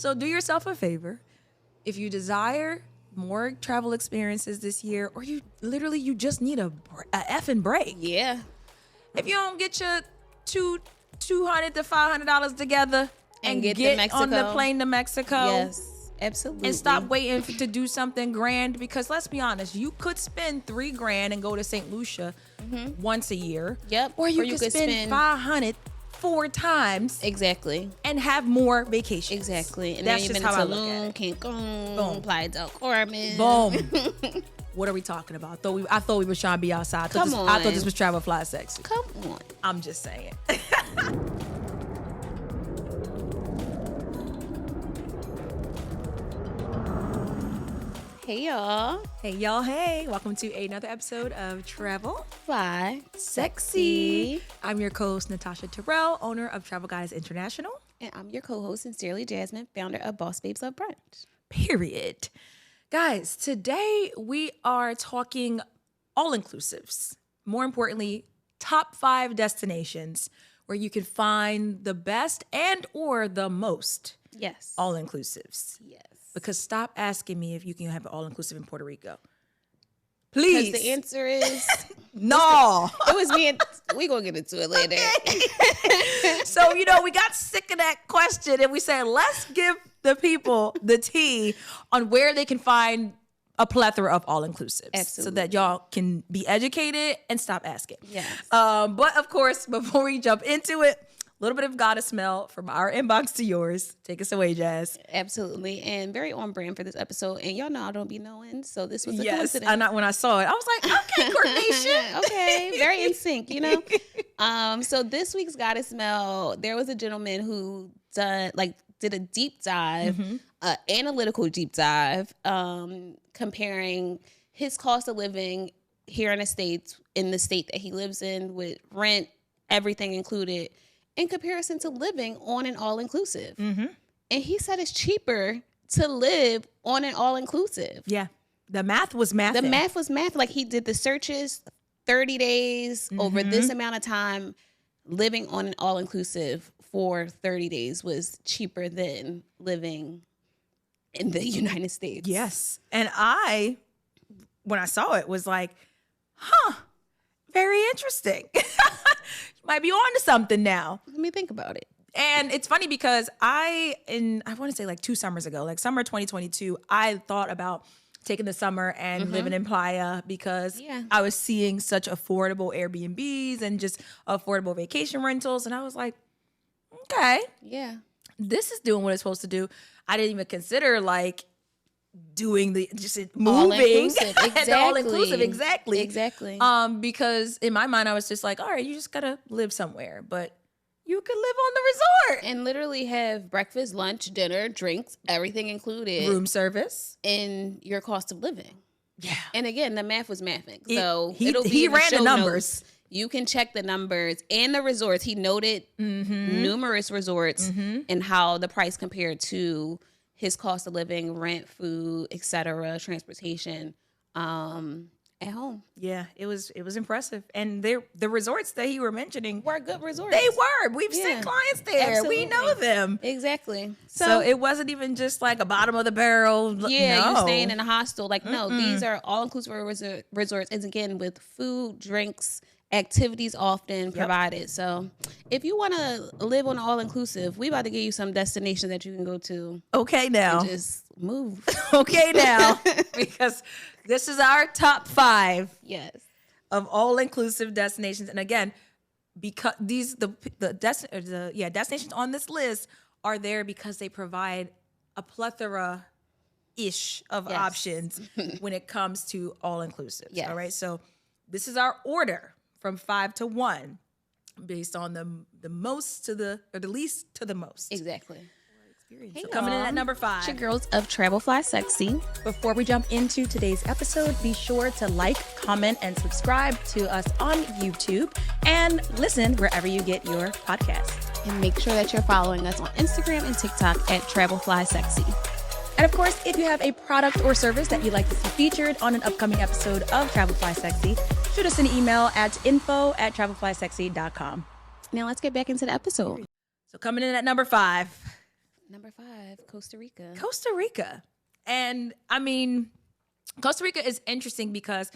So do yourself a favor. If you desire more travel experiences this year, or you just need a effing break. Yeah. If you don't get your $200 to $500 together and get to Mexico. on the plane to Mexico. Yes, absolutely. And stop waiting to do something grand, because let's be honest, you could spend $3,000 and go to St. Lucia once a year. Yep. Or you could spend $500 4 times. Exactly. And have more vacations. Exactly. And that's then just you've been how to I look at it. Cancun, Boom. Playa del Carmen. Boom. What are we talking about? I thought we were trying to be outside. I thought this was Travel Fly Sexy. Come on. I'm just saying. Hey, y'all. Hey, y'all. Hey. Welcome to another episode of Travel Fly Sexy. I'm your co-host, Natasha Terrell, owner of Travel Guys International. And I'm your co-host, sincerely Jasmine, founder of Boss Babes Love Brunch. Period. Guys, today we are talking all-inclusives. More importantly, top 5 destinations where you can find the best and or the most all-inclusives. Yes. Because stop asking me if you can have an all-inclusive in Puerto Rico. Please. Because the answer is no. It was me. We're going to get into it later. Okay. So, we got sick of that question and we said, let's give the people the tea on where they can find a plethora of all-inclusives. Absolutely. So that y'all can be educated and stop asking. Yes. But of course, before we jump into it, a little bit of goddess smell from our inbox to yours. Take us away, Jazz. Absolutely. And very on brand for this episode. And y'all know I don't be knowing. So this was a coincidence. And when I saw it, I was like, okay, coordination. Okay. Very in sync, So this week's goddess smell, there was a gentleman who did a deep dive, analytical deep dive, comparing his cost of living here in the state that he lives in, with rent, everything included, in comparison to living on an all-inclusive. Mm-hmm. And he said it's cheaper to live on an all-inclusive. Yeah. The math was math. Like, he did the searches, 30 days over this amount of time, living on an all-inclusive for 30 days was cheaper than living in the United States. Yes. And when I saw it, was like, very interesting. You might be on to something now. Let me think about it. And it's funny because I want to say like 2 summers ago, like summer 2022, I thought about taking the summer and living in Playa because I was seeing such affordable Airbnbs and just affordable vacation rentals. And I was like, okay. Yeah. This is doing what it's supposed to do. I didn't even consider doing moving all inclusive. Exactly. Because in my mind I was just like, all right, you just gotta live somewhere, but you could live on the resort and literally have breakfast, lunch, dinner, drinks, everything included, room service in your cost of living. Yeah. And again, the math was mathing, so he ran the numbers. Notes. You can check the numbers and the resorts. He noted numerous resorts and how the price compared to his cost of living, rent, food, etc., transportation, at home. Yeah, it was impressive. And the resorts that you were mentioning were good resorts. They were. We've sent clients there. Absolutely. We know them. Exactly. So it wasn't even just like a bottom of the barrel. Yeah, you staying in a hostel. No, these are all-inclusive resorts. And again, with food, drinks, activities often provided. So if you want to live on all-inclusive, we about to give you some destinations that you can go to. Okay, now. And just move. Okay, now. Because this is our top 5 of all-inclusive destinations. And again, because destinations on this list are there because they provide a plethora-ish of options when it comes to all-inclusives. Yes. All right, so this is our order from 5 to 1, based on the most to the least to the most. Exactly. Hey, so coming in at number 5. It's your girls of Travel Fly Sexy. Before we jump into today's episode, be sure to like, comment, and subscribe to us on YouTube and listen wherever you get your podcasts. And make sure that you're following us on Instagram and TikTok at Travel Fly Sexy. And of course, if you have a product or service that you'd like to see featured on an upcoming episode of Travel Fly Sexy, shoot us an email at info@travelflysexy.com. Now let's get back into the episode. So coming in at number 5. number 5, Costa Rica. Costa Rica. And I mean, Costa Rica is interesting because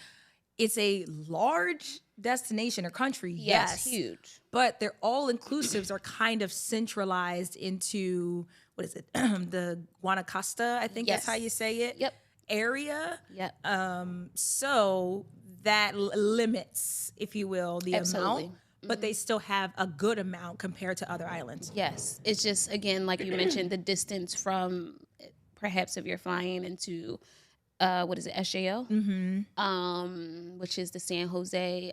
it's a large destination or country. Yes. Huge. But their all-inclusives are kind of centralized into, what is it? The Guanacaste, I think that's how you say it. Yep. Area. Yep. So that limits, if you will, the amount. But they still have a good amount compared to other islands. Yes. It's just, again, like you mentioned, the distance from perhaps if you're flying into what is it, SJO, which is the San Jose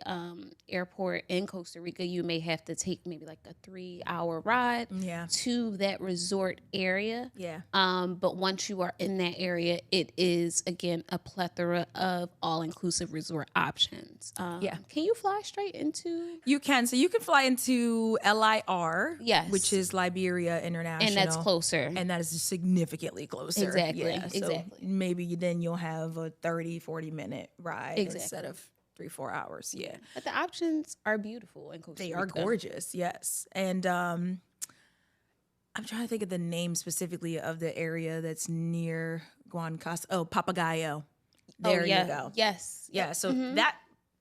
airport in Costa Rica. You may have to take maybe like a 3-hour ride to that resort area. Yeah. But once you are in that area, it is, again, a plethora of all-inclusive resort options. Can you fly straight into? You can. So you can fly into LIR, yes, which is Liberia International. And that's closer. And that is significantly closer. Exactly. Yeah, so maybe then you'll have a 30-40 minute ride instead of 3-4 hours. Yeah. But the options are beautiful in Costa Rica. They are gorgeous, yes. And I'm trying to think of the name specifically of the area that's near Guanacaste. Oh, Papagayo. There you go. Yes. Yeah, so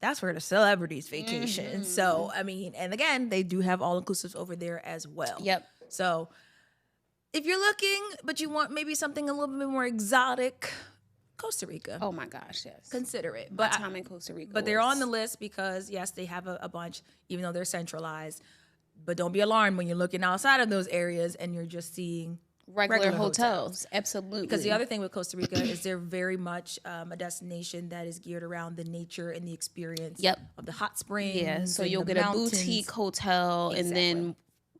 that's where the celebrities vacation. So, I mean, and again, they do have all-inclusives over there as well. Yep. So if you're looking, but you want maybe something a little bit more exotic, Costa Rica. Oh my gosh, yes. Consider it. But time in Costa Rica. But they're on the list because, yes, they have a bunch, even though they're centralized. But don't be alarmed when you're looking outside of those areas and you're just seeing regular hotels. Absolutely. Because the other thing with Costa Rica is they're very much a destination that is geared around the nature and the experience of the hot springs. Yeah, so you'll get mountains. A boutique hotel and then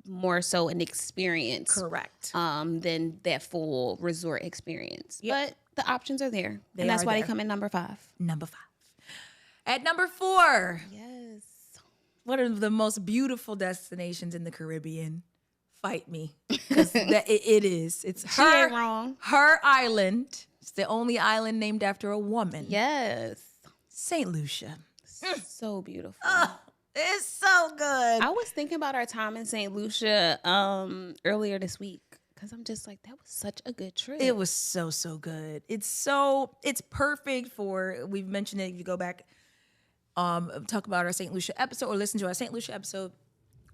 more so an experience. Correct. Than that full resort experience. Yep. But the options are there. And that's why they come in number 5. Number 5. At number 4. Yes. One of the most beautiful destinations in the Caribbean. Fight me. Because it is. It's she ain't wrong. Her island. It's the only island named after a woman. Yes. St. Lucia. So beautiful. Oh, it's so good. I was thinking about our time in St. Lucia earlier this week. Because I'm just like, that was such a good trip. It was so good. It's perfect for, we've mentioned it, if you go back, talk about our St. Lucia episode or listen to our St. Lucia episode,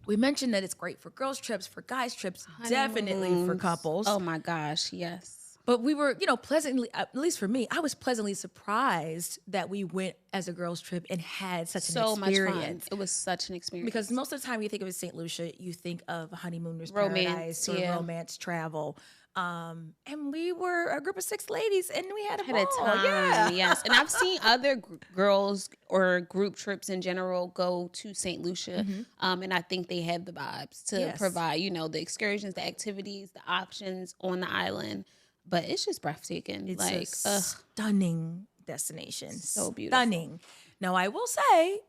we mentioned that it's great for girls' trips, for guys' trips, definitely for couples. Oh my gosh, yes. But we were, pleasantly, at least for me, I was pleasantly surprised that we went as a girls' trip and had such an experience. Much fun. It was such an experience. Because most of the time you think of St. Lucia, you think of honeymooners paradise or romance travel. And we were a group of 6 ladies and we had a ball. Time. Yeah. Yes. And I've seen other girls or group trips in general go to St. Lucia. And I think they have the vibes to provide, the excursions, the activities, the options on the island. But it's just breathtaking. It's like a stunning destination. So beautiful. Stunning. Now, I will say,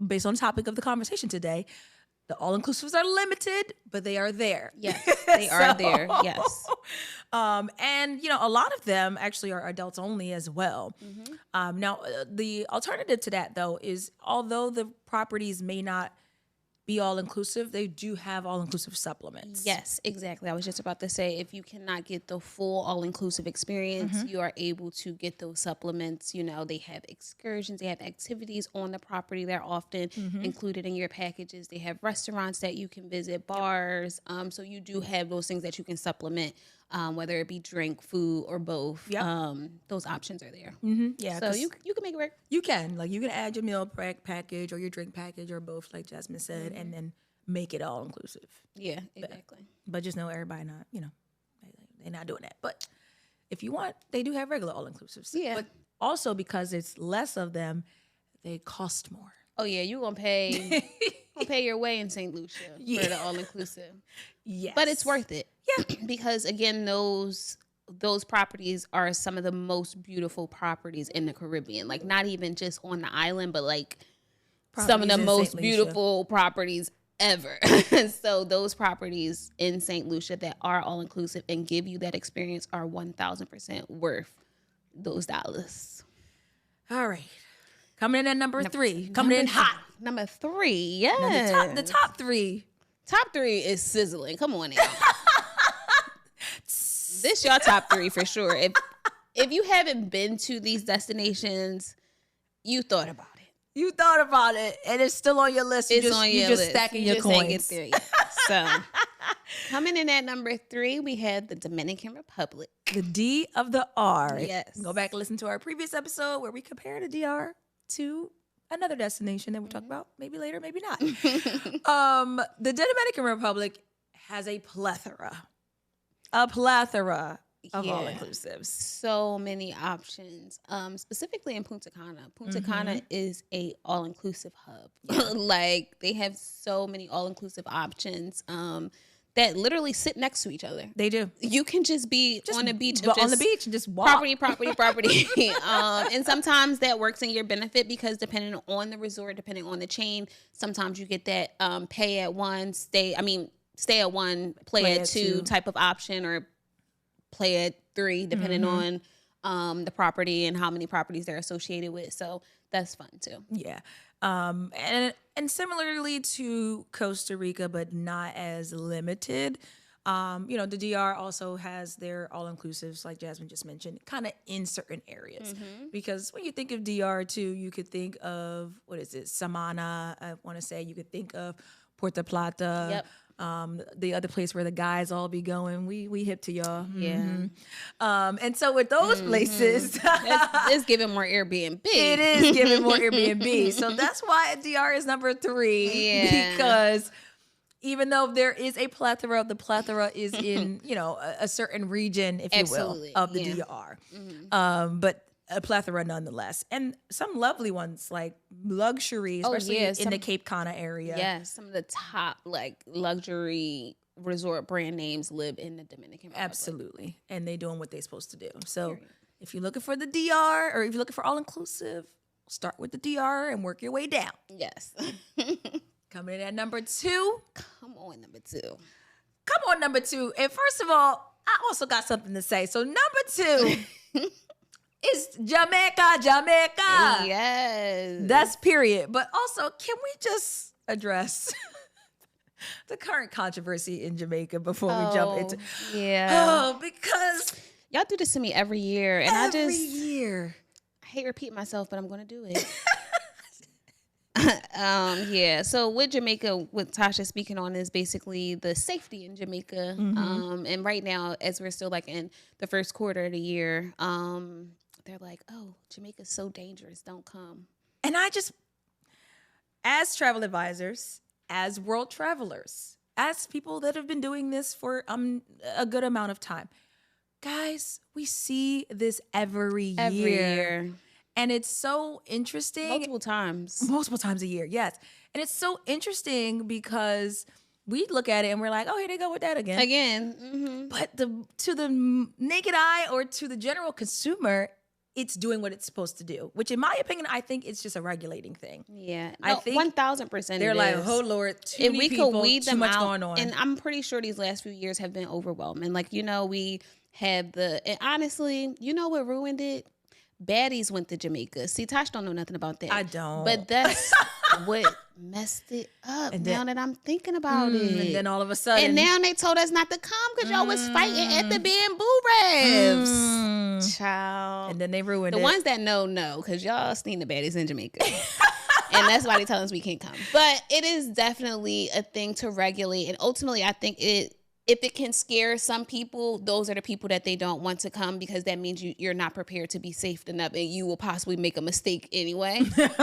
based on the topic of the conversation today, the all-inclusives are limited, but they are there. Yes, they are there. Yes. And, a lot of them actually are adults only as well. Now, the alternative to that, though, is although the properties may not be all-inclusive, they do have all-inclusive supplements. Yes, exactly. I was just about to say, if you cannot get the full all-inclusive experience, you are able to get those supplements. They have excursions, they have activities on the property that are often included in your packages. They have restaurants that you can visit, bars. So you do have those things that you can supplement, whether it be drink, food, or both. Those options are there. Yeah. So you can make it work. You can. You can add your meal package or your drink package or both, like Jasmine said, and then make it all inclusive. Yeah, exactly. But just know everybody not, they're not doing that. But if you want, they do have regular all inclusives. Yeah. But also because it's less of them, they cost more. Oh yeah, you're gonna pay your way in St. Lucia for the all inclusive. Yes. But it's worth it. Yeah. Because again, those properties are some of the most beautiful properties in the Caribbean. Like not even just on the island, but like some of the most beautiful properties ever. So those properties in St. Lucia that are all inclusive and give you that experience are 1,000% worth those dollars. All right. Coming in at number 3. Coming in hot. Number 3, yeah. The top 3. Top 3 is sizzling. Come on now. This y'all top 3 for sure. If you haven't been to these destinations, you thought about it. You thought about it, and it's still on your list. It's on your list. Stacking you your just coins. Ain't get there yet. So, coming in at number 3, we have the Dominican Republic. The D of the R. Yes. Go back and listen to our previous episode where we compared the DR to another destination that we'll talk about maybe later, maybe not. The Dominican Republic has a plethora of all-inclusives. So many options. Specifically in Punta Cana. Punta Cana is a all-inclusive hub. Like, they have so many all-inclusive options that literally sit next to each other. They do. You can just be on the beach. And just walk. Property. And sometimes that works in your benefit because depending on the resort, depending on the chain, sometimes you get that pay at one, stay at one, play at two type of option, or play at 3, depending on the property and how many properties they're associated with. So that's fun too. Yeah. And similarly to Costa Rica, but not as limited. The DR also has their all-inclusives, like Jasmine just mentioned, kind of in certain areas. Because when you think of DR too, you could think of, Samana, I want to say. You could think of Puerto Plata. Yep. The other place where the guys all be going, we hip to y'all. Yeah. And so with those places, it's giving more Airbnb. It is giving more Airbnb. So that's why DR is number 3. Because even though there is a plethora, the plethora is in, a certain region, if you will, of the DR. But a plethora nonetheless. And some lovely ones like luxury, especially in the Cape Cana area. Yes, some of the top luxury resort brand names live in the Dominican Republic. Absolutely. And they doing what they're supposed to do. So if you're looking for the DR, or if you're looking for all-inclusive, start with the DR and work your way down. Yes. Coming in at number 2. Come on, number 2. And first of all, I also got something to say. So number 2... It's Jamaica. Yes. That's period. But also, can we just address the current controversy in Jamaica before we jump into... Because... Y'all do this to me every year. And every year. I hate repeating myself, but I'm going to do it. So with Jamaica, what Tasha speaking on is basically the safety in Jamaica. And right now, as we're still in the first quarter of the year, they're like, oh, Jamaica's so dangerous, don't come. And as travel advisors, as world travelers, as people that have been doing this for a good amount of time, guys, we see this every year. And it's so interesting. Multiple times a year, yes. And it's so interesting because we look at it and we're like, oh, here they go with that again. But to the naked eye or to the general consumer, it's doing what it's supposed to do, which in my opinion, I think it's just a regulating thing. Yeah. I think 1,000% they're like, oh Lord, too many people, too much going on. And I'm pretty sure these last few years have been overwhelming. We have and honestly, you know what ruined it? Baddies went to Jamaica. See, Tosh don't know nothing about that. I don't. But that's what messed it up now that I'm thinking about it. And then all of a sudden. And now they told us not to come because y'all was fighting at the bamboo rafts. Child. And then they ruined it. The ones that know, because y'all seen the baddies in Jamaica. And that's why they tell us we can't come. But it is definitely a thing to regulate. And ultimately, I think if it can scare some people, those are the people that they don't want to come because that means you're not prepared to be safe enough and you will possibly make a mistake anyway.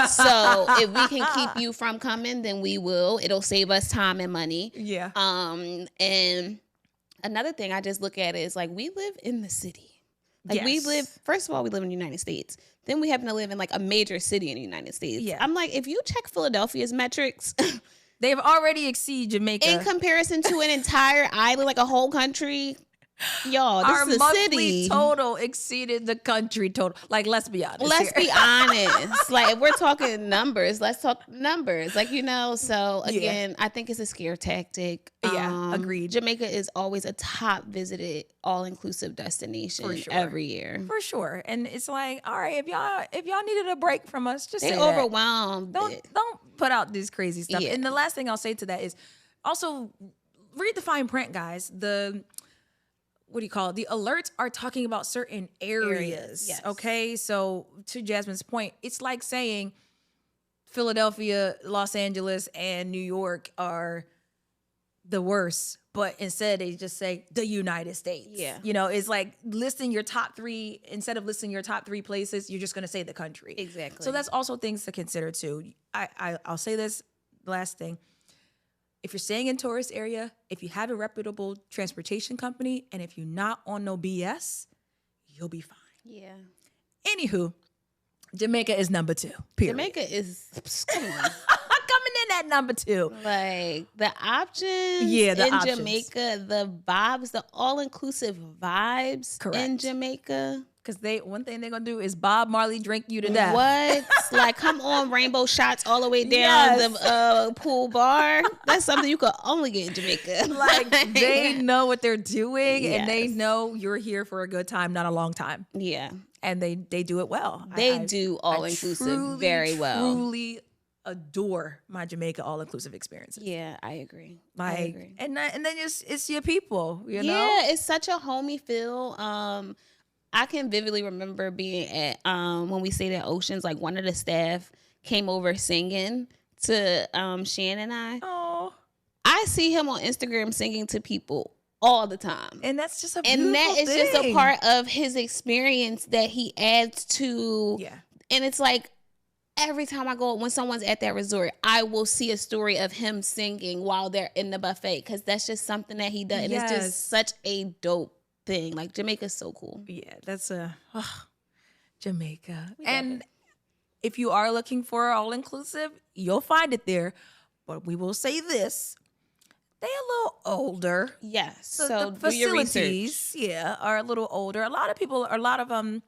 So if we can keep you from coming, then we will. It'll save us time and money. Yeah. And another thing I just look at is we live in the city. First of all, we live in the United States. Then we happen to live in a major city in the United States. Yeah. I'm like, if you check Philadelphia's metrics... They've already exceeded Jamaica. In comparison to an entire island, a whole country. Y'all, this our is a monthly city. Total exceeded the country total. Let's be honest. Let's be honest. If we're talking numbers, let's talk numbers. So again, I think it's a scare tactic. Yeah, agreed. Jamaica is always a top visited all-inclusive destination every year. For sure. And it's all right, if y'all needed a break from us, just say that. Overwhelmed. Don't put out this crazy stuff. Yeah. And the last thing I'll say to that is also read the fine print, guys. what do you call it? The alerts are talking about certain areas. Yes. Okay. So to Jasmine's point, it's like saying Philadelphia, Los Angeles, and New York are the worst, but instead they just say the United States. Yeah. You know, it's like listing your top 3, instead of listing your top 3 places, you're just going to say the country. Exactly. So that's also things to consider too. I'll say this last thing. If you're staying in tourist area, if you have a reputable transportation company, and if you're not on no BS, you'll be fine. Yeah. Anywho, Jamaica is number 2. Period. Jamaica is coming in at number 2. Like the options in options. Jamaica, the vibes, the all-inclusive vibes in Jamaica. Because one thing they're gonna do is Bob Marley drink you to death. What? Like, come on, rainbow shots all the way down the pool bar. That's something you could only get in Jamaica. Like they know what they're doing, and they know you're here for a good time, not a long time. Yeah, and they do it well. They do all inclusive very well. Truly adore my Jamaica all inclusive experiences. Yeah, I agree. Like, I agree. And then it's your people. You know, yeah, it's such a homey feel. I can vividly remember being at when we stayed at Oceans, like one of the staff came over singing to Shan and I. Oh, I see him on Instagram singing to people all the time, and that's just a beautiful and that is thing. just a part of his experience that he adds to. Yeah, and it's like every time I go, when someone's at that resort, I will see a story of him singing while they're in the buffet, because that's just something that he does, and it's just such a dope thing. Like Jamaica's so cool. Yeah, that's Jamaica. And if you are looking for all inclusive, you'll find it there. But we will say this: they're a little older. Yes. So the facilities, are a little older. A lot of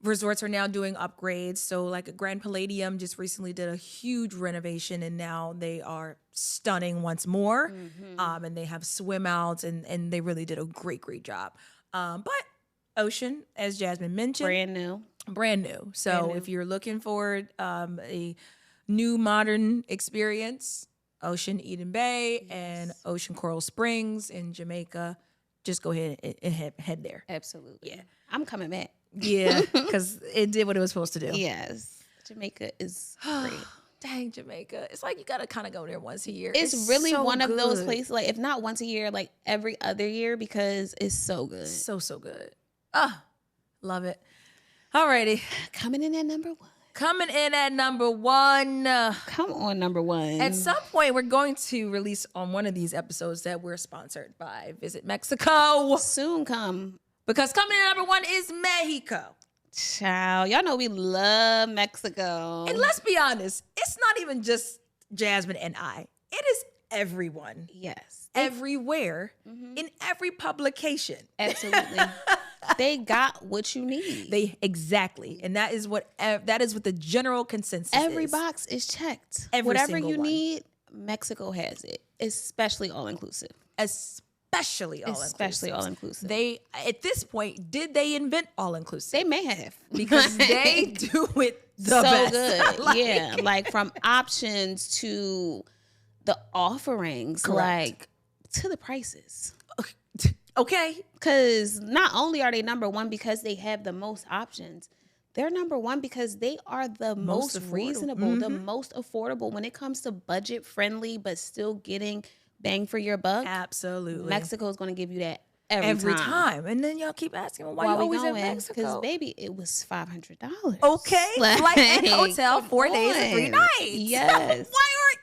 resorts are now doing upgrades. So like Grand Palladium just recently did a huge renovation, and now they are stunning once more. Mm-hmm. And they have swim outs, and they really did a great job. But Ocean, as Jasmine mentioned, brand new. So if you're looking for a new modern experience, Ocean Eden Bay and Ocean Coral Springs in Jamaica, just go ahead and head there. Absolutely. Yeah. I'm coming back. Yeah, because it did what it was supposed to do. Yes. Jamaica is great. Dang, Jamaica. It's like you got to kind of go there once a year. It's really so one of those places, like if not once a year, like every other year, because it's so good. So good. Love it. Alrighty. Coming in at number 1. Come on, number 1. At some point, we're going to release on one of these episodes that we're sponsored by Visit Mexico. Soon come. Because coming in at number 1 is Mexico. Child, y'all know we love Mexico. And let's be honest, it's not even just Jasmine and I. It is everyone. Yes. Everywhere. Mm-hmm. In every publication. Absolutely. They got what you need. Exactly. And that is what the general consensus Every is. box is checked. Whatever you need, Mexico has it. Especially all inclusive. Especially all inclusive. They, at this point, did they invent all inclusive? They may have. Because they do it the best. Good. Like from options to the offerings, like to the prices. Okay. Because not only are they number 1 because they have the most options, they're number 1 because they are the most reasonable, the most affordable when it comes to budget friendly, but still getting bang for your buck. Absolutely. Mexico is going to give you that every time. And then y'all keep asking, well, why you always in Mexico? Because, baby, it was $500. Okay. Flight and hotel, 4 days and 3 nights. Yes.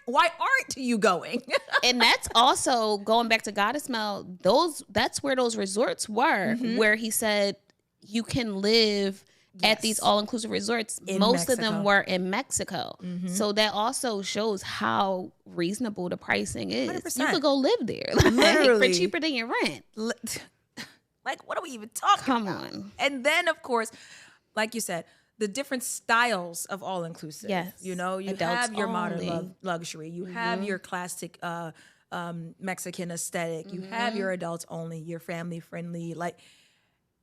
Why aren't you going? And that's also going back to 𝗏𝑔. That's where those resorts were, where he said you can live at these all-inclusive resorts. Most of them were in Mexico. Mm-hmm. So that also shows how reasonable the pricing is. 100%. You could go live there for cheaper than your rent. Like, what are we even talking about? Come on. And then, of course, like you said, the different styles of all-inclusive. Yes. You know, you Adults have your only. modern luxury. You have your classic Mexican aesthetic. You have your adults only, your family-friendly. Like,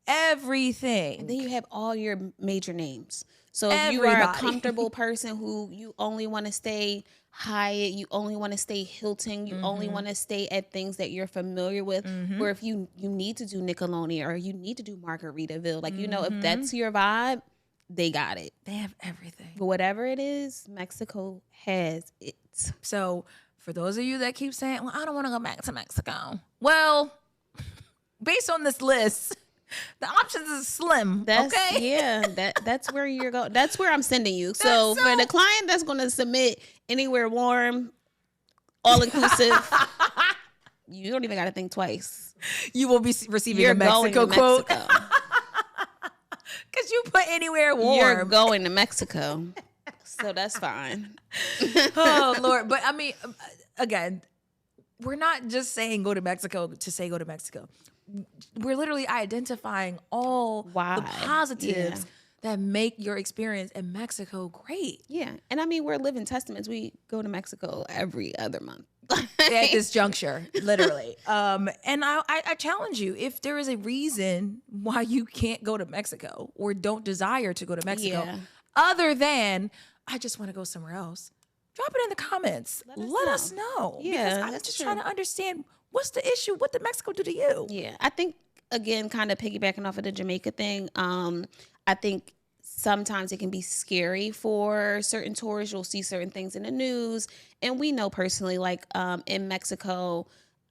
everything. And then you have all your major names. So if you are a comfortable person who you only want to stay Hyatt, you only want to stay Hilton, you only want to stay at things that you're familiar with, or if you need to do Nickelodeon or you need to do Margaritaville, like, you know, if that's your vibe, they got it. They have everything. But whatever it is, Mexico has it. So for those of you that keep saying, well, I don't want to go back to Mexico. Well, based on this list, the options is slim. Okay. Yeah, that's where you're going. That's where I'm sending you. So for the client that's going to submit anywhere warm, all inclusive, you don't even got to think twice. You will be receiving a Mexico quote. Because you put anywhere warm. You're going to Mexico. So that's fine. Oh, Lord. But I mean, again, we're not just saying go to Mexico to say go to Mexico. We're literally identifying all the positives that make your experience in Mexico great. Yeah. And I mean, we're living testaments. We go to Mexico every other month. At this juncture, literally. And I challenge you, if there is a reason why you can't go to Mexico or don't desire to go to Mexico, other than I just want to go somewhere else, drop it in the comments. Let us know. Yeah, because I'm just trying to understand what's the issue. What did Mexico do to you? Yeah, I think, again, kind of piggybacking off of the Jamaica thing, I think sometimes it can be scary for certain tourists. You'll see certain things in the news. And we know personally, like in Mexico,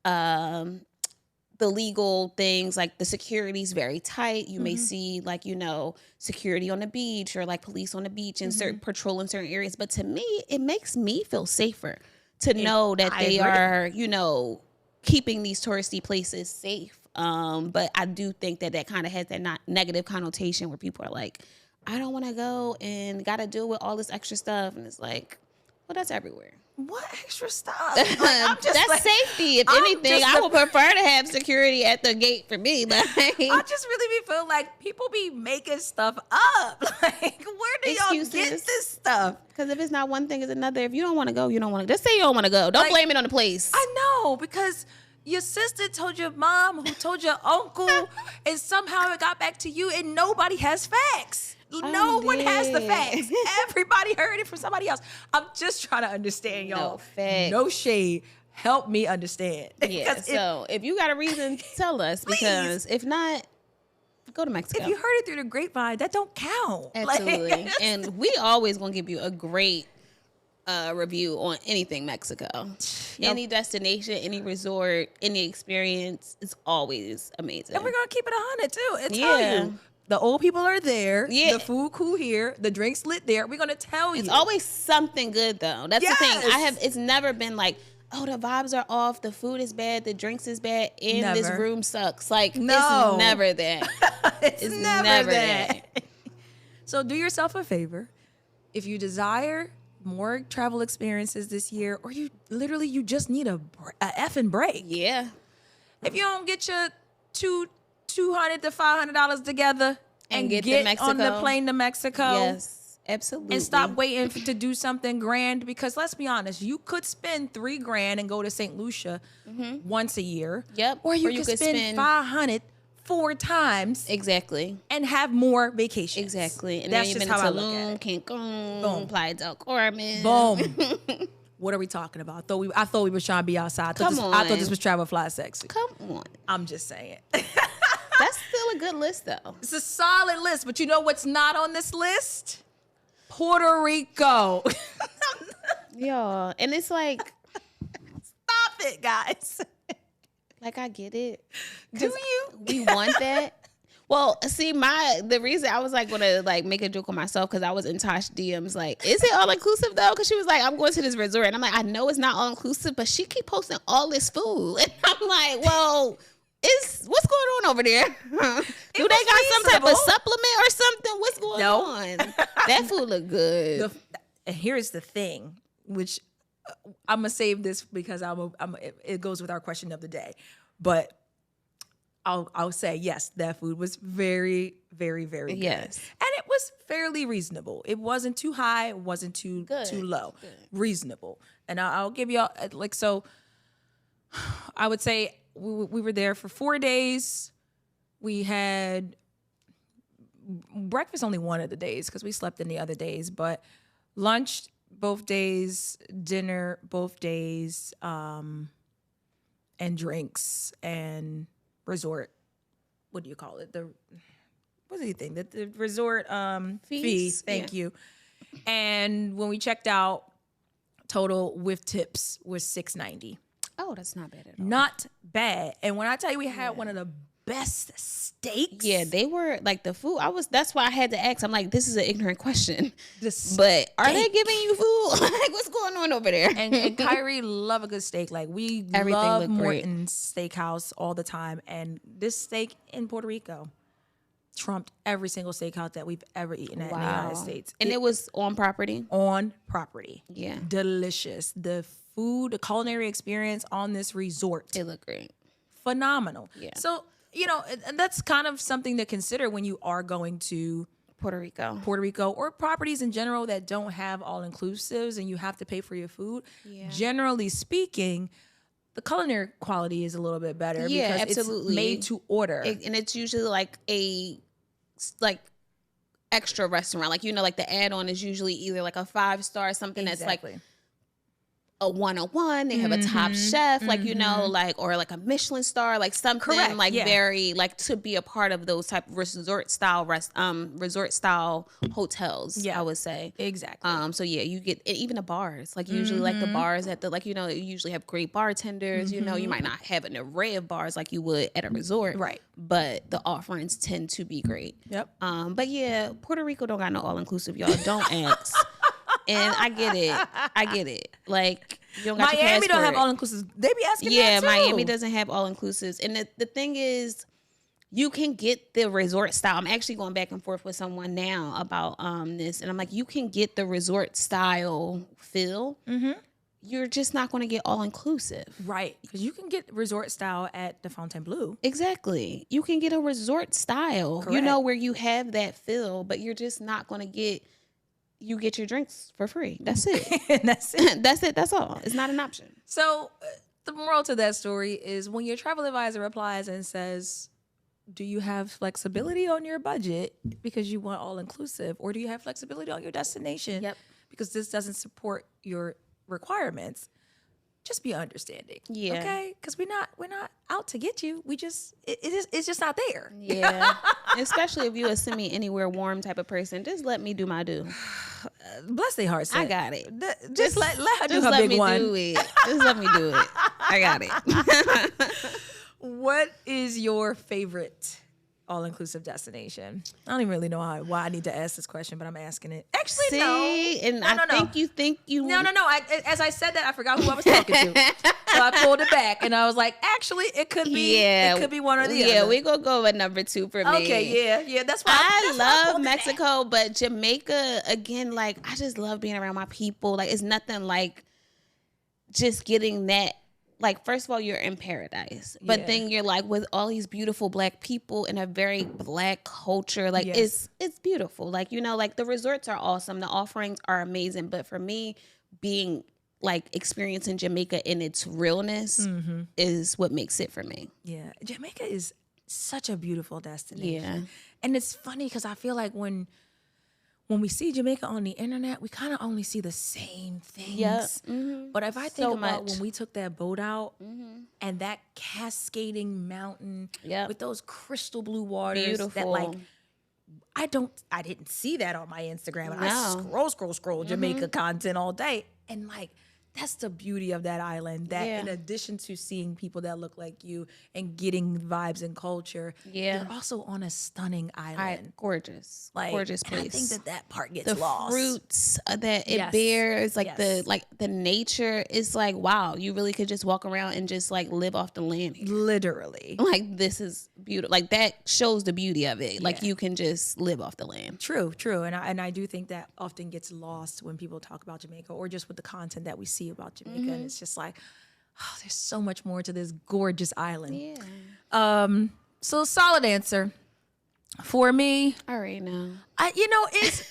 the legal things, like the security is very tight. You may see, like, you know, security on the beach or like police on the beach and certain patrol in certain areas. But to me, it makes me feel safer to know that they are, you know, keeping these touristy places safe. But I do think that kind of has that negative connotation where people are like, I don't want to go and got to deal with all this extra stuff. And it's like, well, that's everywhere. What extra stuff? Like, I'm just that's safety. If anything, I would prefer to have security at the gate for me. Like, I just really feel like people be making stuff up. Like, where do y'all get this stuff? Because if it's not one thing, it's another. If you don't want to go, you don't want to. Just say you don't want to go. Don't blame it on the place. I know, because your sister told your mom, who told your uncle, and somehow it got back to you, and nobody has facts. No one has the facts. Everybody heard it from somebody else. I'm just trying to understand, y'all. No shade. Help me understand. Yeah. So if you got a reason, tell us. Because if not, go to Mexico. If you heard it through the grapevine, that don't count. Absolutely. And we always gonna give you a great review on anything Mexico. Any destination, any resort, any experience is always amazing. And we're gonna keep it 100 too. And tell you. The old people are there. Yeah. The food cool here. The drinks lit there. We're gonna tell you. It's always something good though. That's the thing. It's never been like, oh, the vibes are off, the food is bad, the drinks is bad, and this room sucks. Like, no. It's never that. it's never that. So do yourself a favor. If you desire more travel experiences this year, or you just need a effing break. Yeah. If you don't get your $200 to $500 together and get on the plane to Mexico. Yes, absolutely. And stop waiting to do something grand, because let's be honest, you could spend $3,000 and go to St. Lucia once a year. Yep. Or you could spend $500 4 times. Exactly. And have more vacations. Exactly. And that's then just you've how been I to look at it. Cancun, Playa del Carmen. Boom. What are we talking about? I thought we were trying to be outside. I thought this was Travel Fly Sexy. Come on. I'm just saying. That's still a good list, though. It's a solid list, but you know what's not on this list? Puerto Rico. Yeah, and it's like, stop it, guys. Like, I get it. Do you? We want that. Well, see, the reason I was like gonna like make a joke on myself, because I was in Tosh DMs like, is it all inclusive though? Because she was like, I'm going to this resort, and I'm like, I know it's not all inclusive, but she keep posting all this food, and I'm like, well, what's going on over there? Do they got some type of supplement or something? What's going on? That food look good. And here's the thing, which I'm gonna save this because it goes with our question of the day, but I'll say yes, that food was very, very, very good. Yes, and it was fairly reasonable. It wasn't too high, it wasn't too low. Good. Reasonable. And I'll give you like, so I would say we were there for 4 days. We had breakfast only one of the days because we slept in the other days, but lunch both days, dinner both days, and drinks and resort. What do you call it? What do you think? The resort fee. Thank you. And when we checked out, total with tips was $6.90. Oh, that's not bad at all. Not bad. And when I tell you we had one of the best steaks. Yeah, they were like the food. That's why I had to ask. I'm like, this is an ignorant question. But are they giving you food? Like, what's going on over there? And Kyrie love a good steak. Like, we love Morton's Steakhouse all the time. And this steak in Puerto Rico trumped every single steakhouse that we've ever eaten at in the United States. And it was on property? On property. Yeah. Delicious. The food, the culinary experience on this resort. It looked great. Phenomenal. Yeah. So, you know, and that's kind of something to consider when you are going to Puerto Rico or properties in general that don't have all-inclusives and you have to pay for your food. Yeah. Generally speaking, the culinary quality is a little bit better because absolutely. It's made to order. And it's usually like extra restaurant. Like, you know, like the add-on is usually either like a 5-star, something that's like a 101. They have a top chef, like, you know, like, or like a Michelin star, like something very like to be a part of those type of resort style hotels. I would say exactly. So yeah, you get even the bars, like usually like the bars at the, like, you know, you usually have great bartenders. You know, you might not have an array of bars like you would at a resort, right? But the offerings tend to be great. Yep. But yeah, Puerto Rico don't got no all inclusive, y'all. Don't ask. And I get it. Like, you don't got Miami don't have all inclusives. They be asking that too. Miami doesn't have all inclusives. And the thing is, you can get the resort style. I'm actually going back and forth with someone now about this, and I'm like, you can get the resort style feel. You're just not going to get all inclusive, right? Because you can get resort style at the Fontainebleau. Exactly. You can get a resort style, you know, where you have that feel, but you're just not going to get. You get your drinks for free. That's it. That's it. That's it. That's all. It's not an option. So the moral to that story is when your travel advisor replies and says, do you have flexibility on your budget because you want all inclusive, or do you have flexibility on your destination because this doesn't support your requirements? Just be understanding. Yeah. Okay? Because we're not out to get you. We just it's just not there. Yeah. Especially if you a send me anywhere warm type of person. Just let me do my do. Bless their hearts. I got it. Just let her do her big one. Just let me do it. I got it. What is your favorite all-inclusive destination? I don't even really know why I need to ask this question, but I'm asking it. Actually, No. As I said that, I forgot who I was talking to, so I pulled it back, and I was like, actually, it could be. It could be one or the other. Yeah, we gonna go with number 2 for me. Okay, yeah. That's why I love Mexico, but Jamaica again. Like, I just love being around my people. Like, it's nothing like just getting that. Like, first of all, you're in paradise, but then you're like with all these beautiful Black people in a very Black culture. Like, it's beautiful. Like, you know, like the resorts are awesome. The offerings are amazing. But for me, being like experiencing Jamaica in its realness is what makes it for me. Yeah. Jamaica is such a beautiful destination. Yeah. And it's funny because I feel like when we see Jamaica on the internet, we kind of only see the same things. Yep. But if I think about when we took that boat out and that cascading mountain with those crystal blue waters, beautiful. that like I didn't see that on my Instagram. And I scroll Jamaica content all day, and like, that's the beauty of that island. That in addition to seeing people that look like you and getting vibes and culture, you're also on a stunning island. Gorgeous place. I think that part gets the lost. Fruits that it bears, like the nature is like, wow, you really could just walk around and just like live off the land here. Literally. Like, this is beautiful. Like, that shows the beauty of it. Like, you can just live off the land. True. And I do think that often gets lost when people talk about Jamaica, or just with the content that we see about Jamaica, and it's just like, oh, there's so much more to this gorgeous island. So solid answer for me. All right, now it's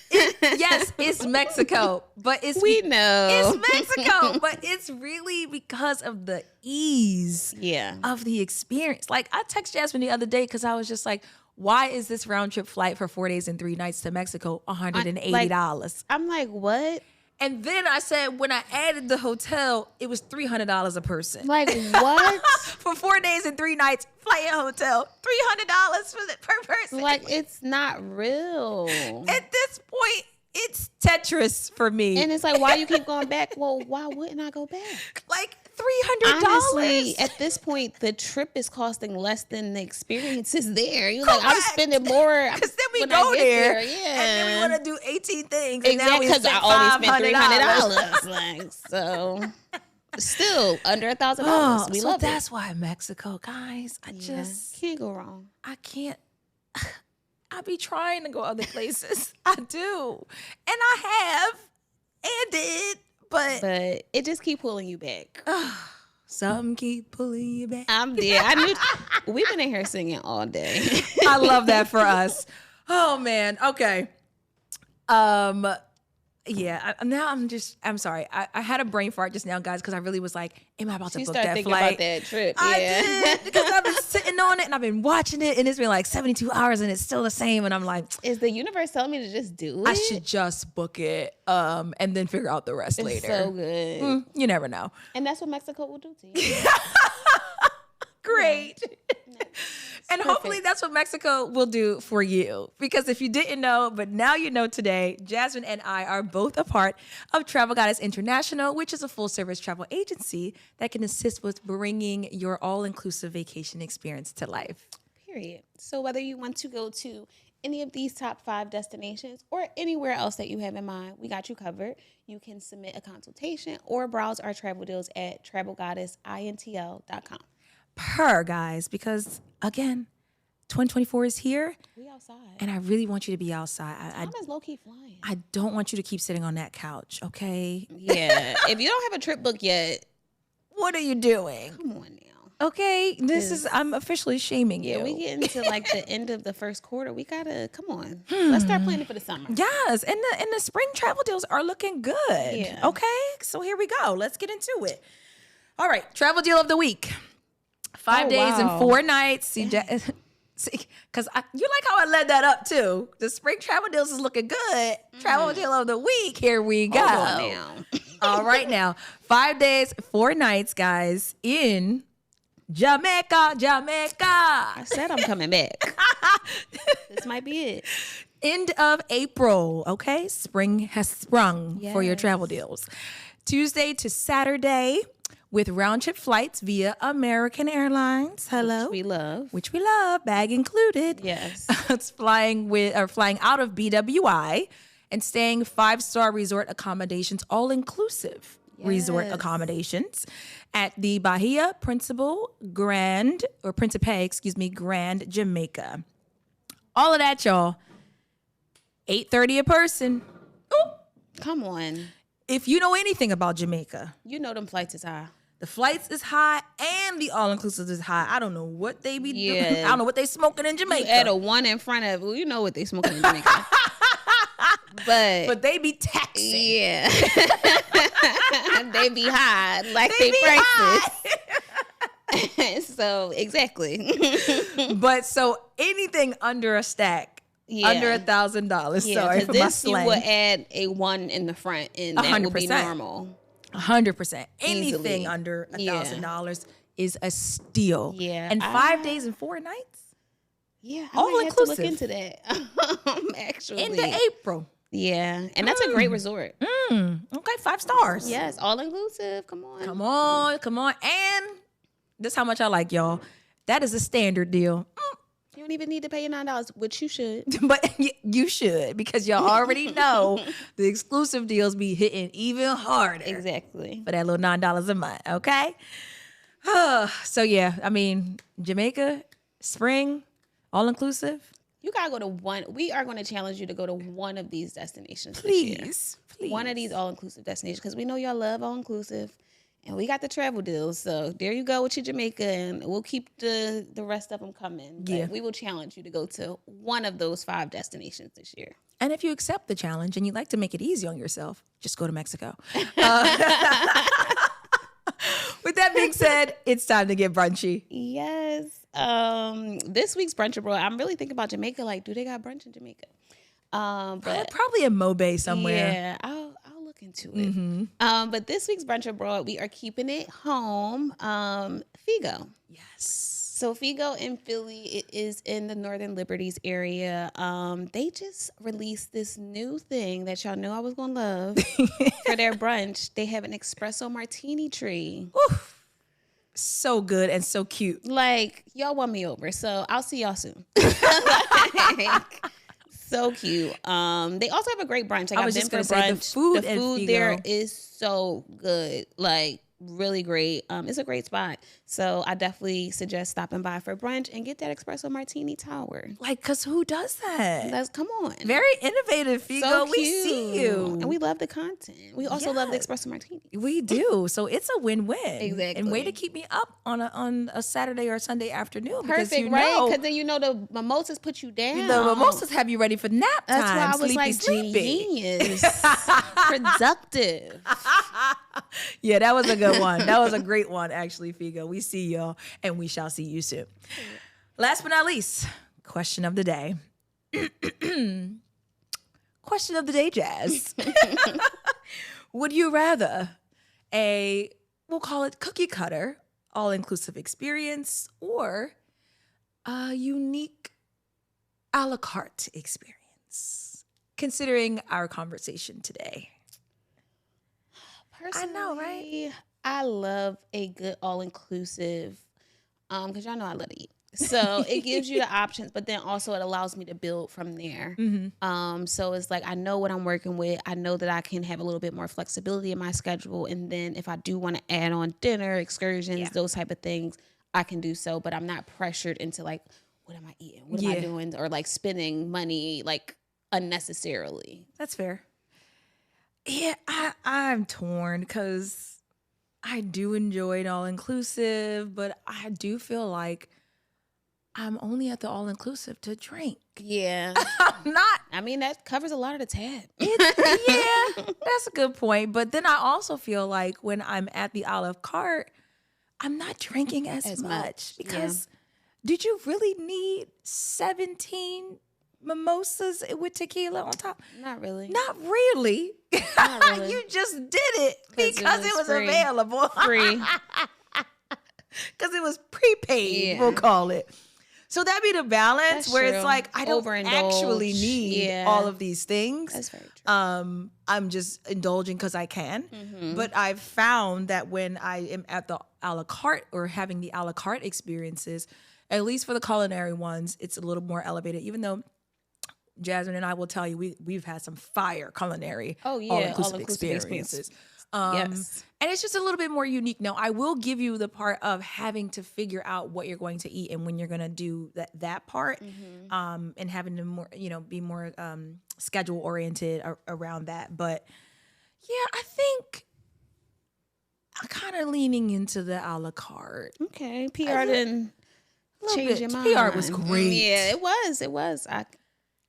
Mexico, but it's Mexico, but it's really because of the ease of the experience. Like, I texted Jasmine the other day because I was just like, Why is this round trip flight for 4 days and 3 nights to Mexico $180? I'm like, what? And then I said, when I added the hotel, it was $300 a person. Like, what? For 4 days and 3 nights, flight and hotel, $300 per person. Like, it's not real. At this point, it's Tetris for me. And it's like, why you keep going back? Well, why wouldn't I go back? Like $300. Honestly, at this point, the trip is costing less than the experiences there. You're like, I'm spending more. Because then we go there, yeah, and then we want to do 18 things. Exactly, because I only spent $300. Like, so still under $1,000. Oh, we so love that's it. why Mexico, guys. I just can't go wrong. I can't. I be trying to go other places. I do, and I have, and did, but it just keep pulling you back. Some keep pulling you back. I'm there. I knew we've been in here singing all day. I love that for us. Oh man. Okay. Yeah. I'm sorry. I had a brain fart just now, guys, because I really was like, am I about to book that flight? About that trip. I did, because I've been sitting on it and I've been watching it, and it's been like 72 hours and it's still the same. And I'm like, is the universe telling me to just do it? I should just book it, and then figure out the rest later. So good. You never know. And that's what Mexico will do to you. Great. Yeah. And hopefully that's what Mexico will do for you. Because if you didn't know, but now you know today, Jasmine and I are both a part of Travel Goddess International, which is a full-service travel agency that can assist with bringing your all-inclusive vacation experience to life. Period. So whether you want to go to any of these top 5 destinations or anywhere else that you have in mind, we got you covered. You can submit a consultation or browse our travel deals at travelgoddessintl.com. Guys, because again, 2024 is here. We outside. And I really want you to be outside. Time is low-key flying. I don't want you to keep sitting on that couch, okay? Yeah. If you don't have a trip booked yet, what are you doing? Come on now. Okay, I'm officially shaming you. Yeah, we get into like the end of the first quarter. We gotta, come on. Let's start planning for the summer. Yes, and the spring travel deals are looking good. Yeah. Okay, so here we go. Let's get into it. All right, travel deal of the week. 5 days and 4 nights. See, because you like how I led that up too. The spring travel deals is looking good. Travel deal of the week. Here we go. Hold on now. All right now. 5 days, 4 nights, guys, in Jamaica. I said I'm coming back. This might be it. End of April. Okay, spring has sprung for your travel deals. Tuesday to Saturday, with round-trip flights via American Airlines. Hello. Which we love, bag included. Yes. It's flying out of BWI and staying 5-star resort accommodations, all-inclusive resort accommodations at the Bahia Principe, Grand Jamaica. All of that, y'all. $830 a person. Ooh. Come on. If you know anything about Jamaica, you know them flights is high. The flights is high and the all-inclusive is high. I don't know what they be doing. I don't know what they smoking in Jamaica. You add a 1 in front of it, you know what they smoking in Jamaica. But they be taxing. Yeah. They be high, like they prices. So, exactly. But so anything under a stack, under $1,000. Sorry for my slang. You would add a 1 in the front, and that 100%. Would be normal. 100%. Anything Easily. under $1,000 is a steal. Yeah. And 5 days and 4 nights? Yeah. All inclusive. To look into that. Actually. Into April. Yeah. And that's a great resort. Okay, 5 stars. Yes, all inclusive. Come on. Come on. And this is how much I like y'all. That is a standard deal. You don't even need to pay your $9, which you should. But you should, because y'all already know the exclusive deals be hitting even harder. Exactly. For that little $9 a month, okay? So yeah, I mean, Jamaica, spring, all inclusive. You gotta go to one. We are going to challenge you to go to one of these destinations. Please. One of these all-inclusive destinations, because we know y'all love all-inclusive. And we got the travel deals. So there you go with your Jamaica, and we'll keep the rest of them coming. But we will challenge you to go to one of those 5 destinations this year. And if you accept the challenge and you'd like to make it easy on yourself, just go to Mexico. With that being said, it's time to get brunchy. Yes. This week's brunch abroad, I'm really thinking about Jamaica. Like, do they got brunch in Jamaica? But probably in 𝗏𝒶𝒃 somewhere. Yeah, I'll look into it. But this week's brunch abroad, we are keeping it home. 𝒂𝒂. Yes. So 𝒂𝒂 in Philly, it is in the Northern Liberties area. They just released this new thing that y'all know I was gonna love for their brunch. They have an espresso martini tree. Oof. So good and so cute. Like, y'all won me over. So I'll see y'all soon. So cute. They also have a great brunch. Like, I've been for brunch. The food there is so good. Like, really great. It's a great spot. So I definitely suggest stopping by for brunch and get that espresso martini tower. Like, cause who does that? Come on. Very innovative, 𝒂𝒂. So we see you. And we love the content. We also love the espresso martini. We do. So it's a win-win. Exactly. And way to keep me up on a Saturday or Sunday afternoon. Perfect, right? Because then the mimosas put you down. The mimosas have you ready for nap time. That's why I was sleepy. Genius. Productive. Yeah, that was a good one. That was a great one, actually, 𝒂𝒂. We see y'all, and we shall see you soon. Last but not least, question of the day. Question of the day, Jazz. Would you rather we'll call it cookie cutter, all-inclusive experience, or a unique a la carte experience? Considering our conversation today. Personally, I know, right? I love a good all-inclusive, because y'all know I love to eat. So it gives you the options, but then also it allows me to build from there. So it's like, I know what I'm working with. I know that I can have a little bit more flexibility in my schedule. And then if I do want to add on dinner, excursions, those type of things, I can do so. But I'm not pressured into like, what am I eating? What am I doing? Or like spending money like unnecessarily. That's fair. Yeah, I'm torn because I do enjoy it all-inclusive, but I do feel like I'm only at the all-inclusive to drink. Yeah. I'm not. I mean, that covers a lot of the tab. Yeah, that's a good point. But then I also feel like when I'm at the Olive Carte, I'm not drinking as much because did you really need 17 mimosas with tequila on top? Not really. Not really. Not really. You just did it because it was available. Free. Because it was prepaid, we'll call it. So that'd be the balance. That's where true. It's like, I don't actually need all of these things. That's very true. I'm just indulging because I can. But I've found that when I am at the a la carte or having the a la carte experiences, at least for the culinary ones, it's a little more elevated, even though Jasmine and I will tell you, we've had some fire culinary all-inclusive experiences. Yes. And it's just a little bit more unique. Now, I will give you the part of having to figure out what you're going to eat and when you're going to do that part, and having to more, be more schedule oriented around that. But yeah, I think I'm kind of leaning into the a la carte. Okay, PR didn't change your mind. PR was great. Yeah, it was.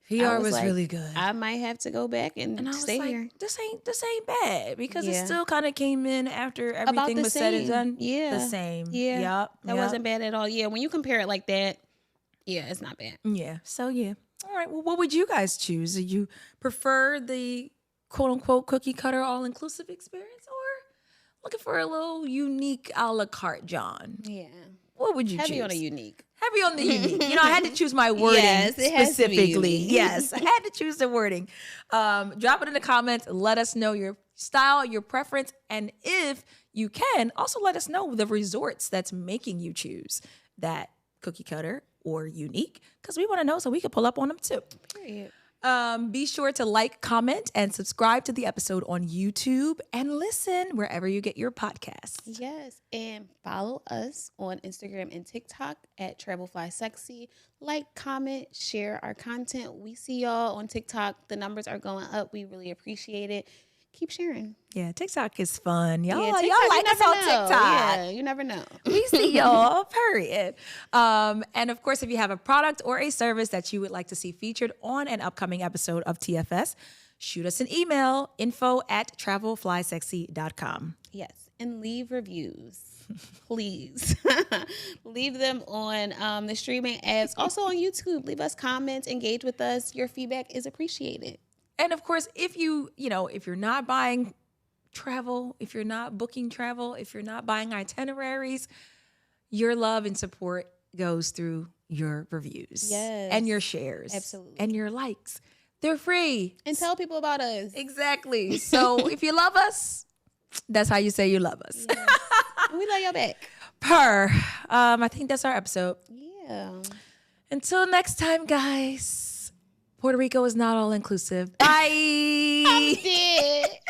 PR was really good. I might have to go back and stay here. This ain't bad because it still kind of came in after everything was said and done. Yeah, the same. Yeah, that wasn't bad at all. Yeah, when you compare it like that, it's not bad. Yeah. So all right. Well, what would you guys choose? Do you prefer the quote unquote cookie cutter all inclusive experience, or looking for a little unique a la carte, John? Yeah. What would you choose? Heavy on a unique. Heavy on the unique. I had to choose my wording specifically. Yes, I had to choose the wording. Drop it in the comments. Let us know your style, your preference, and if you can, also let us know the resorts that's making you choose that cookie cutter or unique, because we want to know so we can pull up on them too. Period. Be sure to like, comment, and subscribe to the episode on YouTube and listen wherever you get your podcasts. Yes, and follow us on Instagram and TikTok at 𝗕𝗏𝒃𝒄𝒄. Like, comment, share our content. We see y'all on TikTok. The numbers are going up. We really appreciate it. Keep sharing. Yeah, TikTok is fun. Y'all TikTok, like us on TikTok. Yeah, you never know. We see y'all, period. And of course, if you have a product or a service that you would like to see featured on an upcoming episode of TFS, shoot us an email, info@travelflysexy.com. Yes. and leave reviews. Please leave them on the streaming apps. Also on YouTube, leave us comments, engage with us. Your feedback is appreciated. And of course, if if you're not buying travel, if you're not booking travel, if you're not buying itineraries, your love and support goes through your reviews. Yes. And your shares. Absolutely. And your likes. They're free. And tell people about us. Exactly. So if you love us, that's how you say you love us. Yes. We love y'all back. I think that's our episode. Yeah. Until next time, guys. Puerto Rico is not all inclusive. Bye. I'm dead.